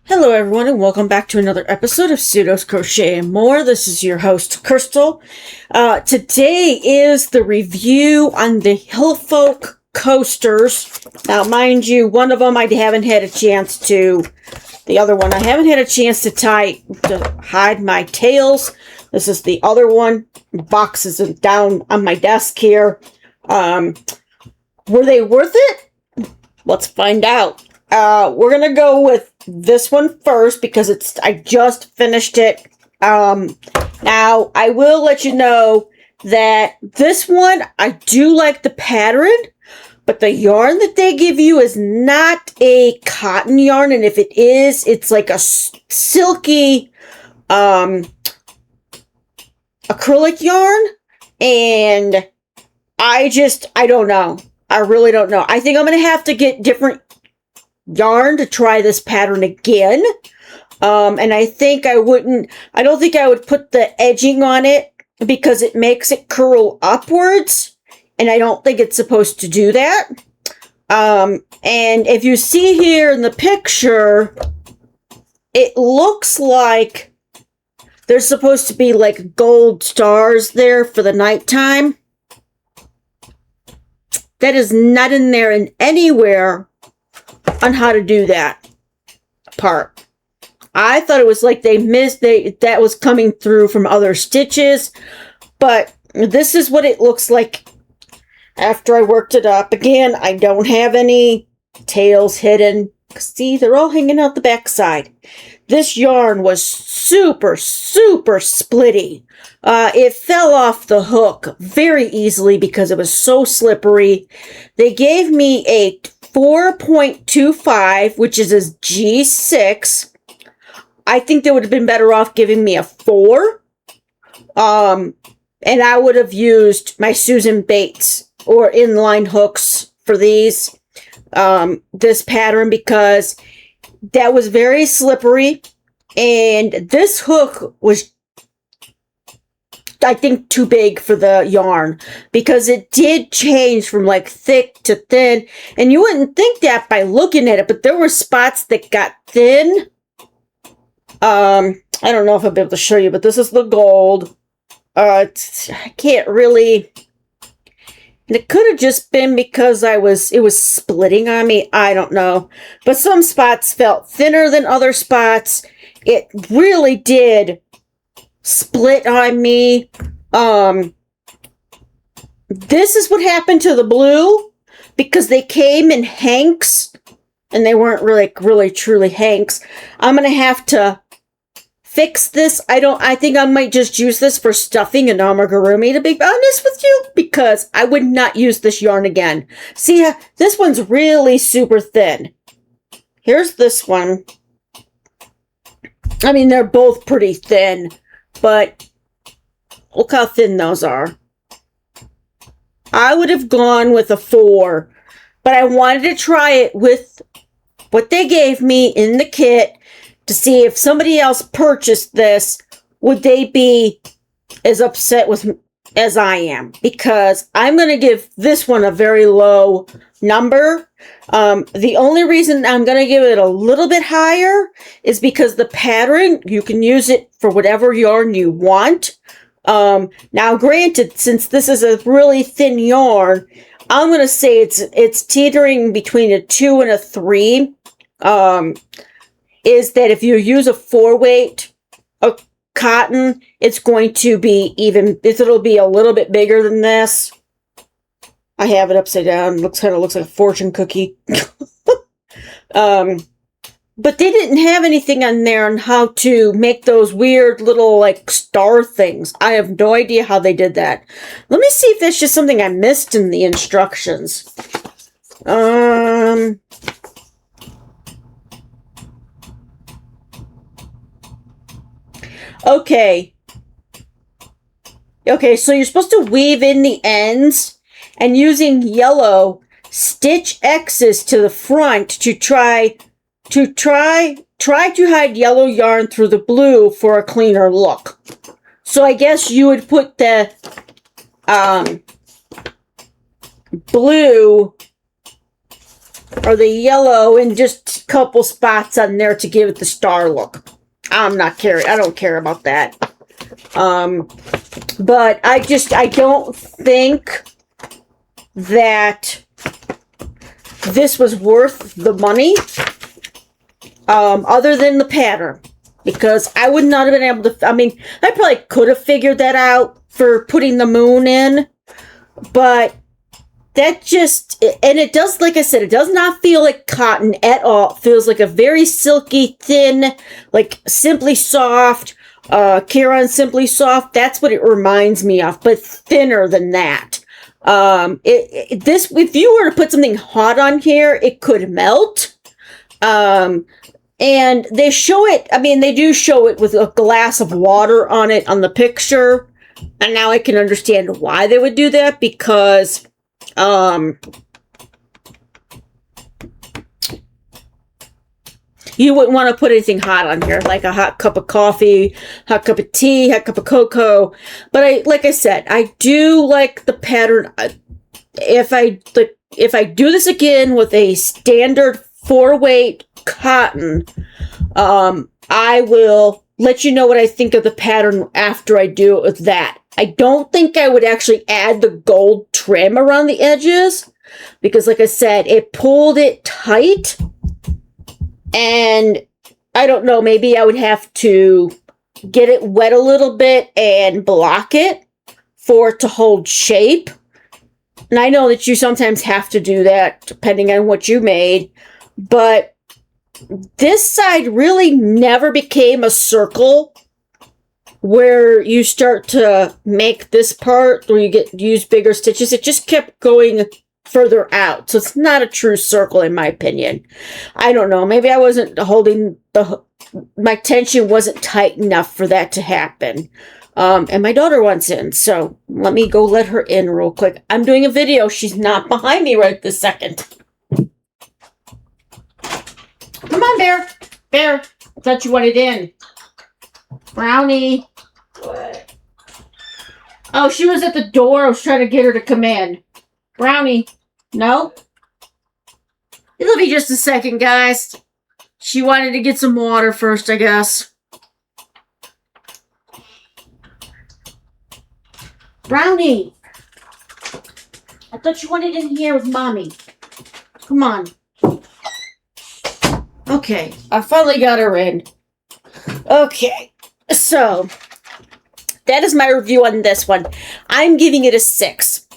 Hello everyone and welcome back to another episode of Pseudo's Crochet and More. This is your host, Crystal. Today is the review on the Hillfolk coasters. Now, mind you, one of them I haven't had a chance to, the other one I haven't had a chance to hide my tails. This is the other one. Boxes are down on my desk here. Were they worth it? Let's find out. We're gonna go with this one first because I just finished it. Now I will let you know that this one, I do like the pattern, but the yarn that they give you is not a cotton yarn. And if it is, it's like a silky, acrylic yarn. And I don't know. I really don't know. I think I'm going to have to get different yarn to try this pattern again. And I don't think I would put the edging on it because it makes it curl upwards. And I don't think it's supposed to do that. And if you see here in the picture, it looks like there's supposed to be like gold stars there for the nighttime. That is not in there in anywhere on how to do that part. I thought it was like they missed that was coming through from other stitches, but this is what it looks like after I worked it up. Again, I don't have any tails hidden. See, they're all hanging out the back side. This yarn was super splitty. It fell off the hook very easily because it was so slippery. They gave me a 4.25, which is a G6. I think they would have been better off giving me a 4. And I would have used my Susan Bates or inline hooks for this pattern because that was very slippery. And this hook was, I think, too big for the yarn because it did change from like thick to thin. And you wouldn't think that by looking at it, but there were spots that got thin. I don't know if I'll be able to show you, but this is the gold. I can't really, and it could have just been because it was splitting on me. I don't know, but some spots felt thinner than other spots. It really did split on me. This is what happened to the blue because they came in hanks and they weren't really truly hanks. I'm going to have to fix this. I think I might just use this for stuffing an amigurumi, to be honest with you, because I would not use this yarn again. See, this one's really super thin. Here's this one. I mean, they're both pretty thin. But look how thin those are. I would have gone with a 4. But I wanted to try it with what they gave me in the kit to see if somebody else purchased this, would they be as upset with as I am? Because I'm going to give this one a very low number. The only reason I'm going to give it a little bit higher is because the pattern, you can use it for whatever yarn you want. Now, granted, since this is a really thin yarn, I'm going to say it's teetering between a 2 and a 3. Is that if you use a 4-weight of cotton, it's going to be it'll be a little bit bigger than this. I have it upside down. Kind of looks like a fortune cookie. But they didn't have anything on there on how to make those weird little like star things. I have no idea how they did that. Let me see if that's just something I missed in the instructions. Okay, so you're supposed to weave in the ends and using yellow, stitch X's to the front to try to hide yellow yarn through the blue for a cleaner look. So I guess you would put the blue or the yellow and just a couple spots on there to give it the star look. I don't care about that. But I don't think that this was worth the money, other than the pattern, because I would not have been able to, I mean, I probably could have figured that out for putting the moon in, but that just, and it does, like I said, it does not feel like cotton at all. It feels like a very silky, thin, like Simply Soft, Caron Simply Soft. That's what it reminds me of, but thinner than that. This, if you were to put something hot on here, it could melt. And they show it, I mean, they do show it with a glass of water on it on the picture. And now I can understand why they would do that, because, you wouldn't want to put anything hot on here, like a hot cup of coffee, hot cup of tea, hot cup of cocoa. But like I said, I do like the pattern. If I do this again with a standard 4-weight cotton, I will let you know what I think of the pattern after I do it with that. I don't think I would actually add the gold trim around the edges, because like I said, it pulled it tight. And I don't know, maybe I would have to get it wet a little bit and block it for it to hold shape. And I know that you sometimes have to do that depending on what you made. But this side really never became a circle where you start to make this part where you use bigger stitches. It just kept going further out. So it's not a true circle in my opinion. I don't know. Maybe I wasn't holding my tension wasn't tight enough for that to happen. And my daughter wants in, so let me go let her in real quick. I'm doing a video. She's not behind me right this second. Come on, Bear. Bear, I thought you wanted in. Brownie. What? Oh, she was at the door. I was trying to get her to come in. Brownie. No? It'll be just a second, guys. She wanted to get some water first, I guess. Brownie. I thought you wanted in here with Mommy. Come on. Okay, I finally got her in. Okay, so that is my review on this one. I'm giving it a 6.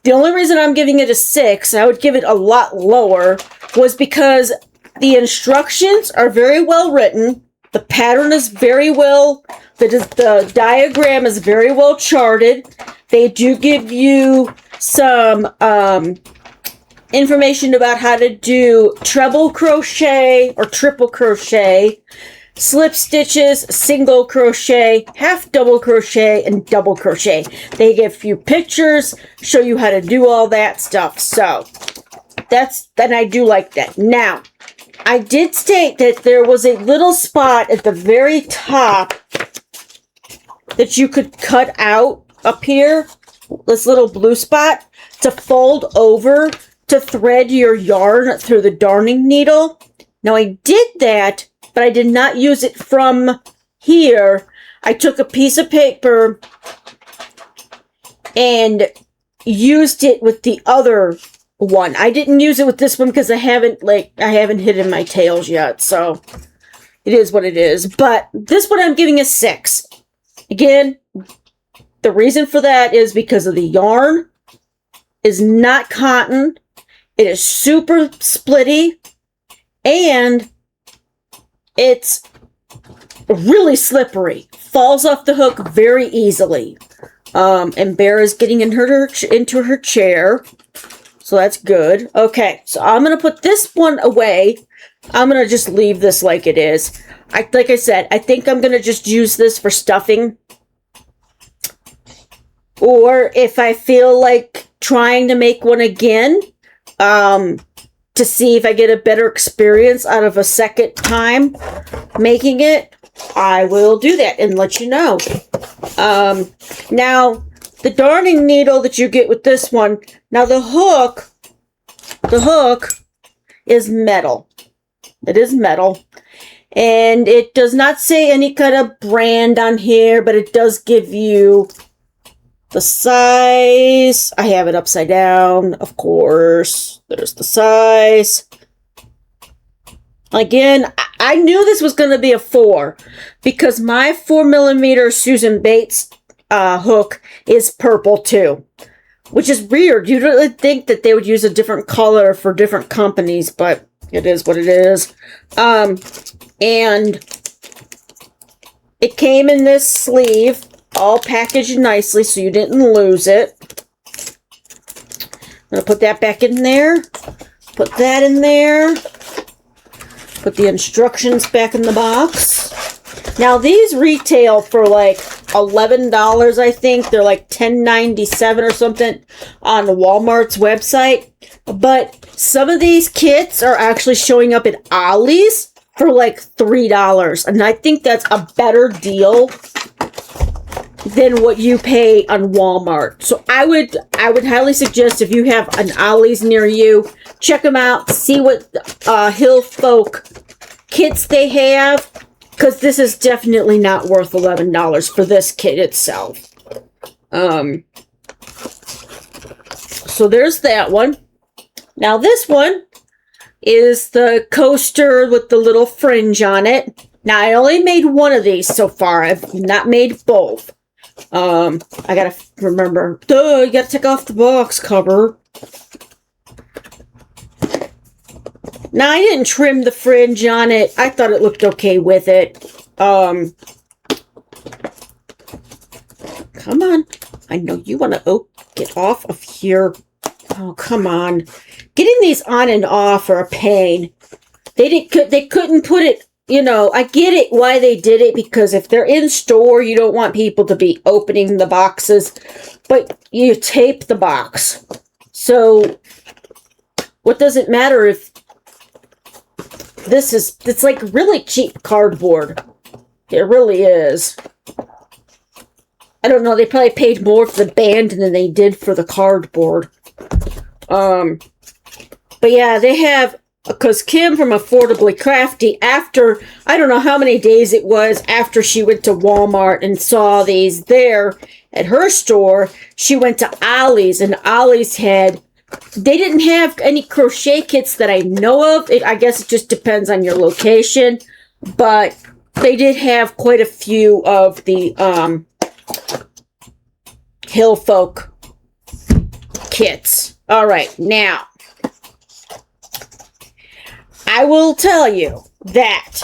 The only reason I'm giving it a 6, I would give it a lot lower, was because the instructions are very well written. The pattern is very well, the diagram is very well charted. They do give you some information about how to do treble crochet or triple crochet, slip stitches, single crochet, half double crochet, and double crochet. They give you pictures, show you how to do all that stuff. So then I do like that. Now, I did state that there was a little spot at the very top that you could cut out up here, this little blue spot, to fold over to thread your yarn through the darning needle. Now I did that, but I did not use it from here. I took a piece of paper and used it with the other one. I didn't use it with this one because I haven't hidden my tails yet, so it is what it is. But this one I'm giving a 6. Again, the reason for that is because of the yarn is not cotton. It is super splitty, and it's really slippery. Falls off the hook very easily. And Bear is getting into her chair, so that's good. Okay, so I'm going to put this one away. I'm going to just leave this like it is. Like I said, I think I'm going to just use this for stuffing. Or if I feel like trying to make one again, to see if I get a better experience out of a second time making it, I will do that and let you know. Now, the darning needle that you get with this one, now the hook is metal. It is metal. And it does not say any kind of brand on here, but it does give you the size. I have it upside down, of course. There's the size. Again, I knew this was going to be a 4 because my 4mm Susan Bates hook is purple too, which is weird. You'd really think that they would use a different color for different companies, but it is what it is. And it came in this sleeve, all packaged nicely so you didn't lose it. I'm going to put that back in there. Put that in there. Put the instructions back in the box. Now these retail for like $11, I think. They're like $10.97 or something on Walmart's website. But some of these kits are actually showing up at Ollie's for like $3. And I think that's a better deal than what you pay on Walmart. So I would highly suggest if you have an Ollie's near you, check them out, see what Hillfolk kits they have, because this is definitely not worth $11 for this kit itself. So there's that one. Now this one is the coaster with the little fringe on it. Now I only made one of these so far. I've not made both. I gotta remember. Duh, you gotta take off the box cover. Now I didn't trim the fringe on it. I thought it looked okay with it. Come on. I know you want to get off of here. Oh, come on. Getting these on and off are a pain. They couldn't put it, you know, I get it why they did it, because if they're in store, you don't want people to be opening the boxes, but you tape the box. So what does it matter if it's like really cheap cardboard. It really is. I don't know, they probably paid more for the band than they did for the cardboard. But yeah, they have, because Kim from Affordably Crafty, after, I don't know how many days it was after she went to Walmart and saw these there at her store, she went to Ollie's, and Ollie's had, they didn't have any crochet kits that I know of. I guess it just depends on your location, but they did have quite a few of the Hillfolk kits. All right, now I will tell you that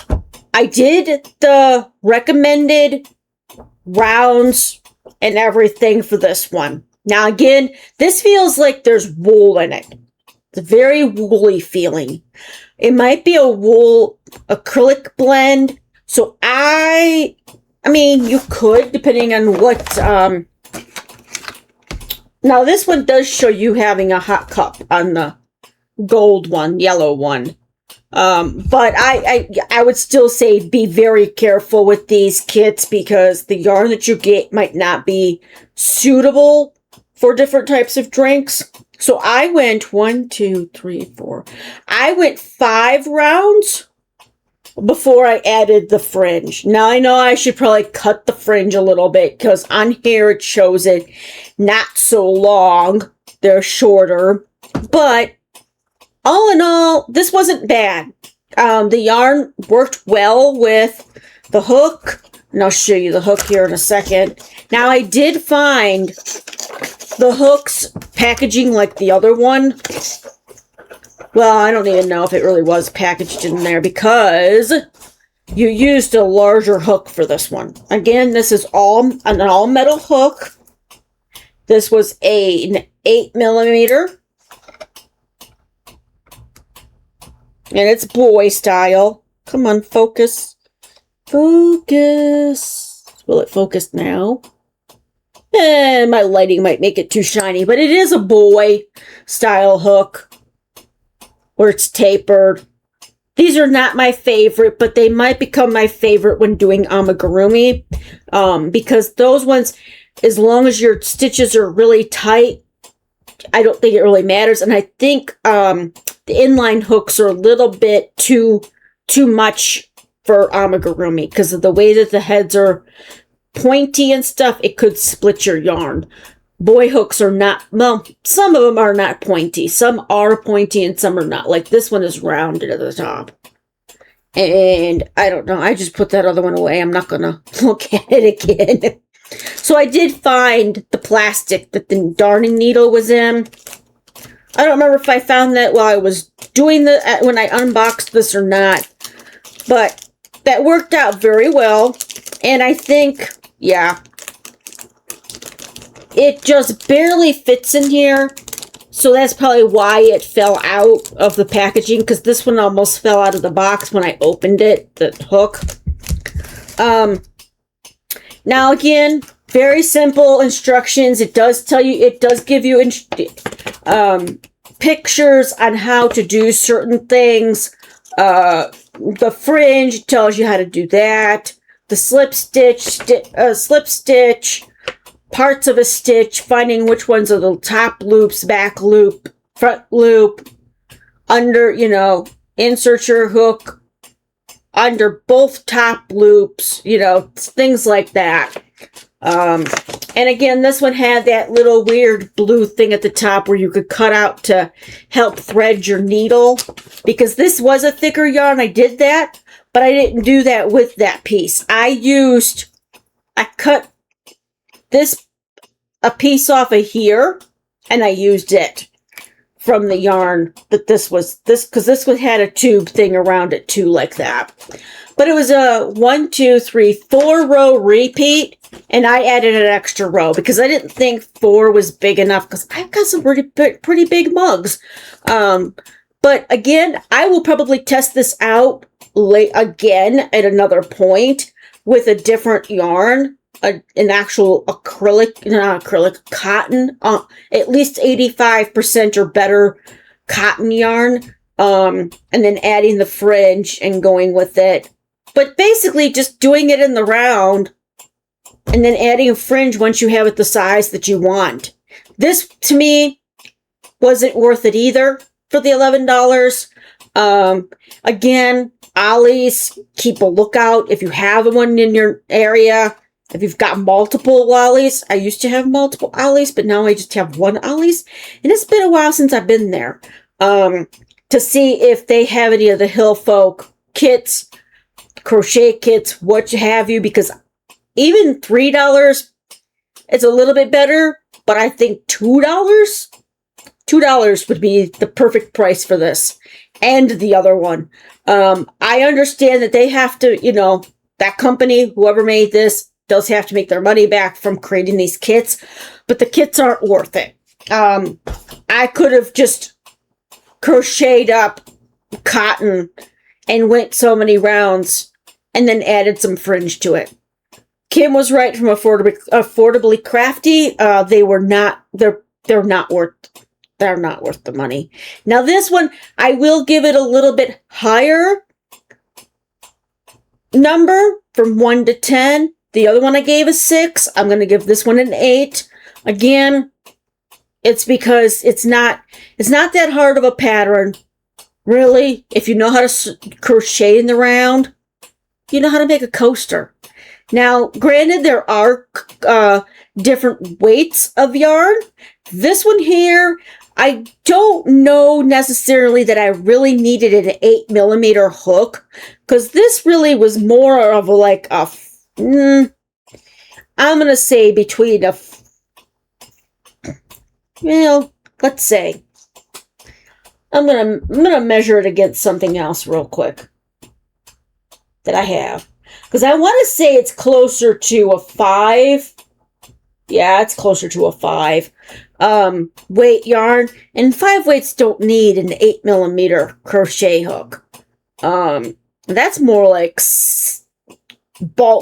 I did the recommended rounds and everything for this one. Now again, this feels like there's wool in it. It's a very woolly feeling. It might be a wool acrylic blend. So I mean, you could, depending on what, now this one does show you having a hot cup on the gold one, yellow one. But I would still say be very careful with these kits, because the yarn that you get might not be suitable for different types of drinks. So I went 1, 2, 3, 4. I went 5 rounds before I added the fringe. Now I know I should probably cut the fringe a little bit, because on here it shows it not so long. They're shorter. But all in all, this wasn't bad. The yarn worked well with the hook. And I'll show you the hook here in a second. Now I did find the hook's packaging like the other one. Well, I don't even know if it really was packaged in there, because you used a larger hook for this one. Again, this is an all metal hook. This was an 8mm. And it's boy style. Come on, focus. Focus. Will it focus now? My lighting might make it too shiny, but it is a boy style hook where it's tapered. These are not my favorite, but they might become my favorite when doing amigurumi, because those ones, as long as your stitches are really tight, I don't think it really matters. And I think the inline hooks are a little bit too much for amigurumi because of the way that the heads are pointy and stuff. It could split your yarn. Boy hooks are not, well, some of them are not pointy. Some are pointy and some are not. Like this one is rounded at the top. And I don't know. I just put that other one away. I'm not going to look at it again. So I did find the plastic that the darning needle was in. I don't remember if I found that while I was doing when I unboxed this or not. But that worked out very well. And I think, yeah, it just barely fits in here. So that's probably why it fell out of the packaging, because this one almost fell out of the box when I opened it, the hook. Now again, very simple instructions. It does tell you, it does give you pictures on how to do certain things. The fringe tells you how to do that. The slip stitch, parts of a stitch, finding which ones are the top loops, back loop, front loop, under, you know, insert your hook under both top loops, you know, things like that. And again, this one had that little weird blue thing at the top where you could cut out to help thread your needle. Because this was a thicker yarn, I did that, but I didn't do that with that piece. I cut a piece off of here, and I used it from the yarn that because this one had a tube thing around it too, like that. But it was a 1, 2, 3, 4 row repeat, and I added an extra row because I didn't think 4 was big enough because I've got some pretty big mugs. But again, I will probably test this out again at another point with a different yarn, an actual cotton, at least 85% or better cotton yarn, and then adding the fringe and going with it. But basically just doing it in the round and then adding a fringe once you have it the size that you want. This, to me, wasn't worth it either for the $11. Again, Ollie's, keep a lookout if you have one in your area. If you've got multiple Ollie's, I used to have multiple Ollie's, but now I just have one Ollie's. And it's been a while since I've been there to see if they have any of the Hillfolk kits, crochet kits, what have you, because even $3, it's a little bit better, but I think $2 would be the perfect price for this and the other one. I understand that they have to, you know, that company, whoever made this, does have to make their money back from creating these kits, but the kits aren't worth it. I could have just crocheted up cotton and went so many rounds and then added some fringe to it. Kim was right from Affordably Crafty. They're not worth the money. Now this one, I will give it a little bit higher number from 1 to 10. The other one I gave a 6. I'm going to give this one an 8. Again, it's because it's not that hard of a pattern. Really, if you know how to crochet in the round, you know how to make a coaster. Now, granted, there are different weights of yarn. This one here, I don't know necessarily that I really needed an 8mm hook, because this really was more of I'm going to say between let's say, I'm gonna measure it against something else real quick that I have, because I want to say it's closer to a 5. Yeah, it's closer to a 5 weight yarn, and 5 weights don't need an 8mm crochet hook. That's more like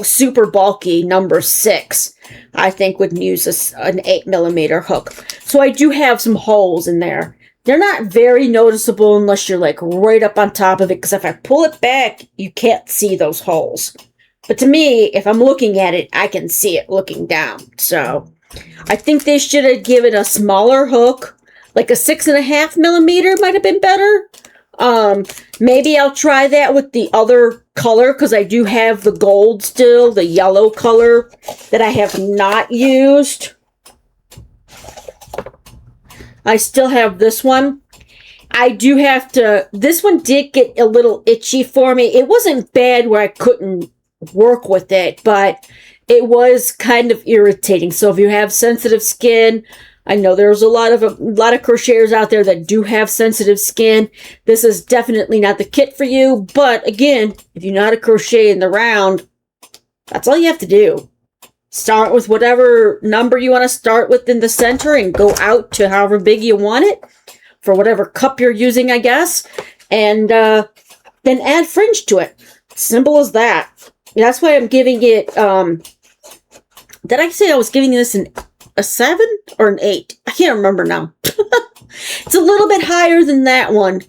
super bulky number 6. I think would use an 8mm hook. So I do have some holes in there. They're not very noticeable unless you're like right up on top of it, because if I pull it back, you can't see those holes. But to me, if I'm looking at it, I can see it looking down. So I think they should have given a smaller hook. Like a 6.5 millimeter might have been better. Maybe I'll try that with the other color, because I do have the gold still, the yellow color that I have not used. I still have this one. I do have to, this one did get a little itchy for me. It wasn't bad where I couldn't work with it, but it was kind of irritating. So if you have sensitive skin, I know there's a lot of crocheters out there that do have sensitive skin. This is definitely not the kit for you. But again, if you know how to crochet in the round, that's all you have to do. Start with whatever number you want to start with in the center and go out to however big you want it for whatever cup you're using, I guess. And then add fringe to it. Simple as that. That's why I'm giving it, did I say I was giving this a 7 or an 8? I can't remember now. It's a little bit higher than that one,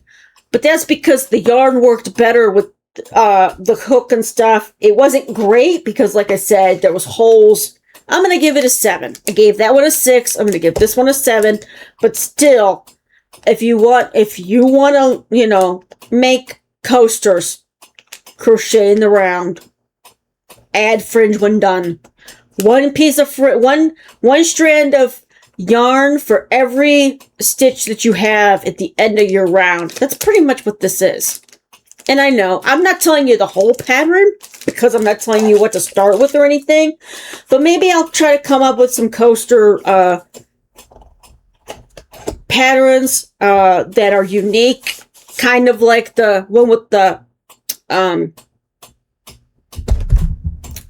but that's because the yarn worked better with the hook and stuff. It wasn't great because, like I said, there was holes. I'm going to give it a 7. I gave that one a 6. I'm going to give this one a 7, but still, if you want to, you know, make coasters, crochet in the round, add fringe when done. One piece of one strand of yarn for every stitch that you have at the end of your round. That's pretty much what this is. And I know I'm not telling you the whole pattern because I'm not telling you what to start with or anything, but maybe I'll try to come up with some coaster patterns that are unique, kind of like the one with the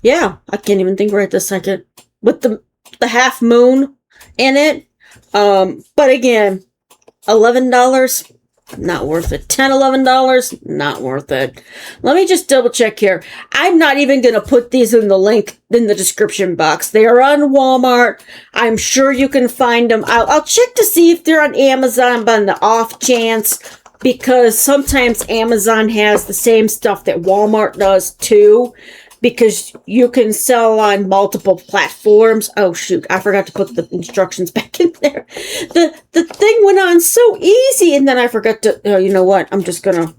yeah, I can't even think right this second. With the half moon in it. But again, $11, not worth it. $10, $11, not worth it. Let me just double check here. I'm not even going to put these in the link in the description box. They are on Walmart. I'm sure you can find them. I'll check to see if they're on Amazon, but on the off chance, because sometimes Amazon has the same stuff that Walmart does too. Because you can sell on multiple platforms. Oh, shoot. I forgot to put the instructions back in there. The thing went on so easy, and then I forgot to... Oh, you know what? I'm just going to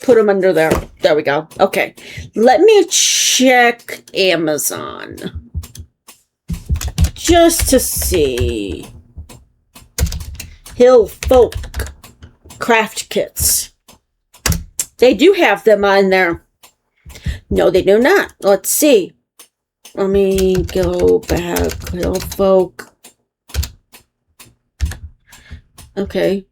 put them under there. There we go. Okay. Let me check Amazon. Just to see. Hillfolk craft kits. They do have them on there. No, they do not. Let's see. Let me go back. Hillfolk. Okay.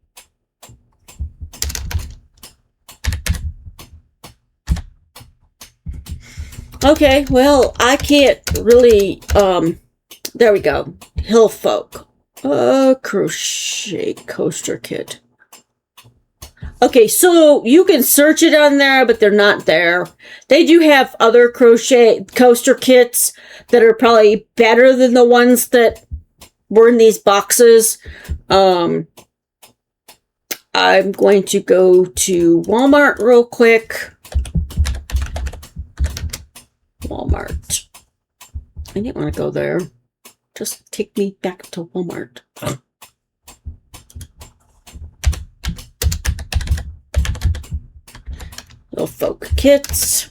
Okay, well, I can't really, there we go. Hillfolk. Crochet coaster kit. Okay, so you can search it on there, but they're not there. They do have other crochet coaster kits that are probably better than the ones that were in these boxes. I'm going to go to Walmart real quick. Walmart. I didn't want to go there. Just take me back to Walmart. Hillfolk kits.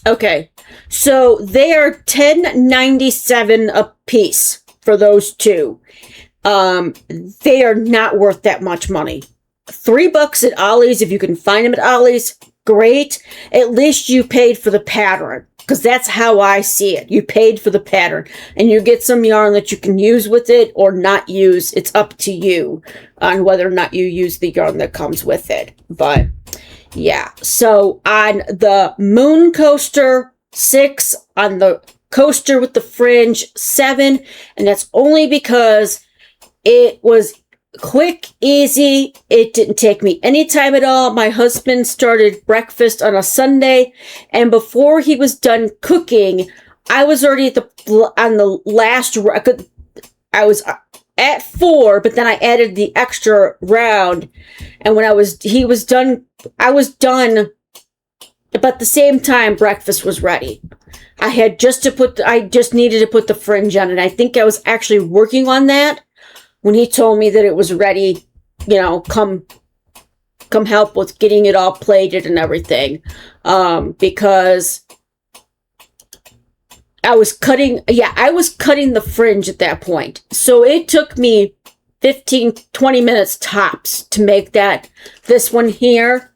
Okay, so they are $10.97 a piece for those two. They are not worth that much money. $3 at Ollie's, if you can find them at Ollie's, great. At least you paid for the pattern, because that's how I see it. You paid for the pattern, and you get some yarn that you can use with it or not use. It's up to you on whether or not you use the yarn that comes with it. But yeah, so on the Moon Coaster, 6. On the coaster with the fringe, 7. And that's only because it was quick, easy. It didn't take me any time at all. My husband started breakfast on a Sunday, and before he was done cooking, I was already on the last record. I was at 4, but then I added the extra round, and when he was done, I was done. But at the same time, breakfast was ready. I just needed to put the fringe on, and I think I was actually working on that when he told me that it was ready, you know, come help with getting it all plated and everything. Because I was cutting the fringe at that point. So it took me 15, 20 minutes tops to make this one here,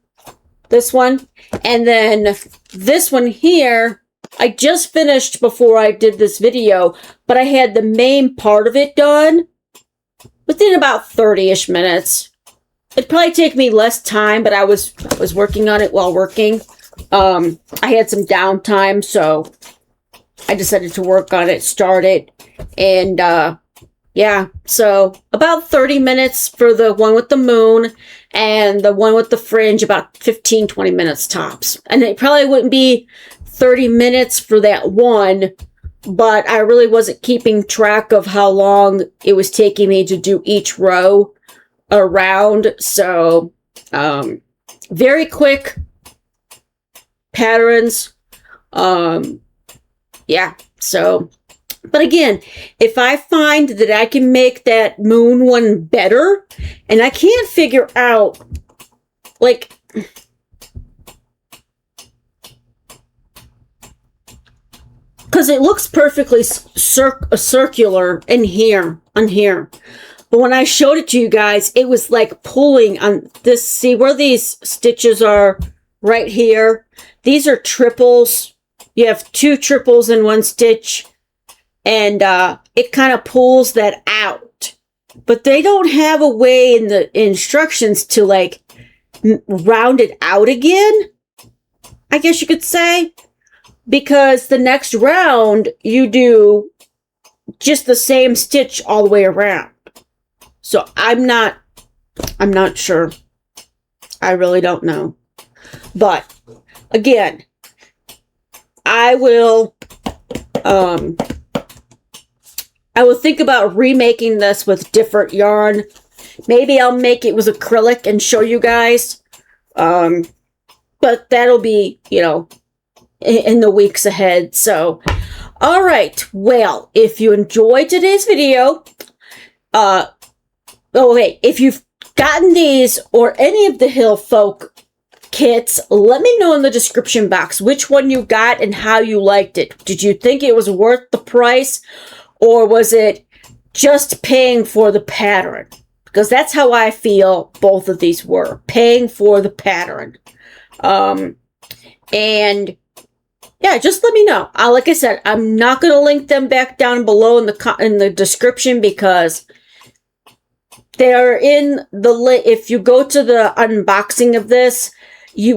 this one, and then this one here, I just finished before I did this video, but I had the main part of it done within about 30-ish minutes. It'd probably take me less time, but I was working on it while working. I had some downtime, so I decided to work on it, start it, and yeah, so about 30 minutes for the one with the moon, and the one with the fringe about 15, 20 minutes tops. And it probably wouldn't be 30 minutes for that one, but I really wasn't keeping track of how long it was taking me to do each row around. So, very quick patterns. Yeah, so, but again, if I find that I can make that moon one better, and I can't figure out, like, because it looks perfectly circular in here, on here. But when I showed it to you guys, it was like pulling on this. See where these stitches are right here? These are triples. You have 2 triples in one stitch, and it kind of pulls that out. But they don't have a way in the instructions to like round it out again, I guess you could say, because the next round you do just the same stitch all the way around. So I'm not sure. I really don't know. But again, I will think about remaking this with different yarn. Maybe I'll make it with acrylic and show you guys. But that'll be, you know, in the weeks ahead. So, all right. Well, if you enjoyed today's video, if you've gotten these or any of the Hillfolk kits, let me know in the description box which one you got and how you liked it. Did you think it was worth the price, or was it just paying for the pattern? Because that's how I feel both of these were, paying for the pattern. And yeah, just let me know. Like I said, I'm not going to link them back down below in the description, because they're in the if you go to the unboxing of this, there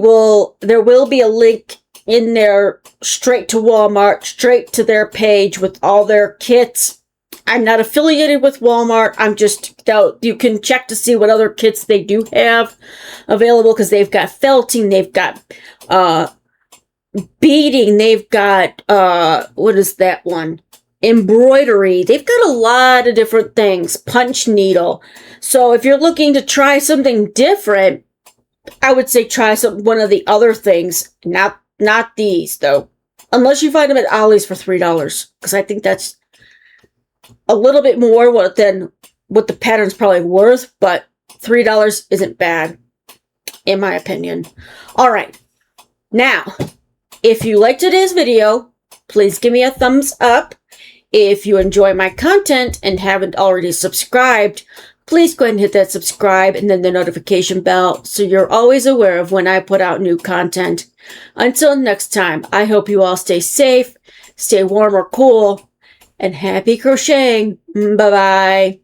will be a link in there straight to Walmart, straight to their page with all their kits. I'm not affiliated with Walmart. I'm just, you can check to see what other kits they do have available, because they've got felting, they've got beading, they've got what is that one? Embroidery. They've got a lot of different things. Punch needle. So if you're looking to try something different, I would say try one of the other things. Not these though, unless you find them at Ollie's for $3, because I think that's a little bit more than what the pattern's probably worth. But $3 isn't bad, in my opinion. All right, now if you liked today's video, please give me a thumbs up. If you enjoy my content and haven't already subscribed, please go ahead and hit that subscribe and then the notification bell so you're always aware of when I put out new content. Until next time, I hope you all stay safe, stay warm or cool, and happy crocheting. Bye-bye.